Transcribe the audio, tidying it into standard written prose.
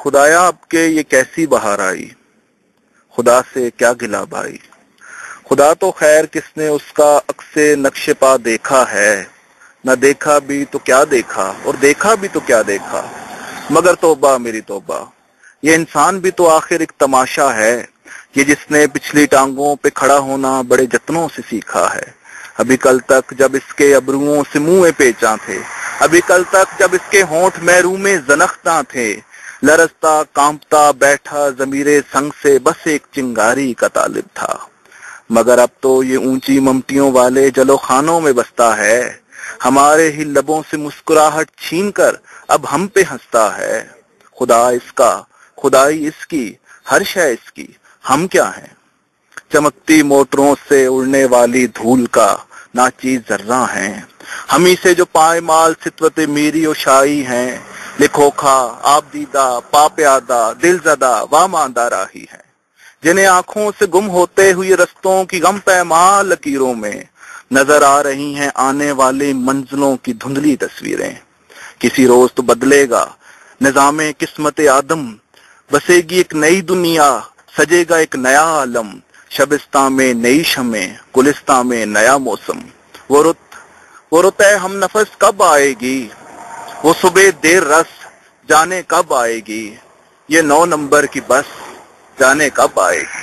خدایا اب کے یہ کیسی بہار آئی، خدا سے کیا گلا بھائی۔ خدا تو خیر کس نے اس کا عکس نقش پا دیکھا ہے، نہ دیکھا بھی تو کیا دیکھا اور دیکھا بھی تو کیا دیکھا، مگر توبہ میری توبہ، یہ انسان بھی تو آخر ایک تماشا ہے، یہ جس نے پچھلی ٹانگوں پہ کھڑا ہونا بڑے جتنوں سے سیکھا ہے۔ ابھی کل تک جب اس کے ابروؤں سے منہ پیچاں تھے، ابھی کل تک جب اس کے ہونٹ محروم زنختاں تھے، لرزتا کانپتا بیٹھا ضمیر سنگ سے بس ایک چنگاری کا طالب تھا، مگر اب تو یہ اونچی ممٹیوں والے جلو خانوں میں بستا ہے، ہمارے ہی لبوں سے مسکراہٹ چھین کر اب ہم پہ ہنستا ہے۔ خدا اس کا، خدائی اس کی، ہر شے اس کی، ہم کیا ہیں؟ چمکتی موٹروں سے اڑنے والی دھول کا ناچیز ذرہ ہیں، ہم ہی سے جو پائے مال ستوت میری و شائی ہیں، لکھو کھا آپ دیدہ پا پیادہ دل زدہ وا ماندہ راہی ہیں، جنہیں آنکھوں سے گم ہوتے ہوئے رستوں کی غم پیمال لکیروں میں نظر آ رہی ہیں آنے والے منزلوں کی دھندلی تصویریں۔ کسی روز تو بدلے گا نظام قسمت آدم، بسے گی ایک نئی دنیا، سجے گا ایک نیا عالم، شبستان میں نئی شمیں، گلستان میں نیا موسم۔ وہ رت ہم نفس کب آئے گی، وہ صبح دیر رس جانے کب آئے گی، یہ 9 نمبر کی بس جانے کب آئے گی۔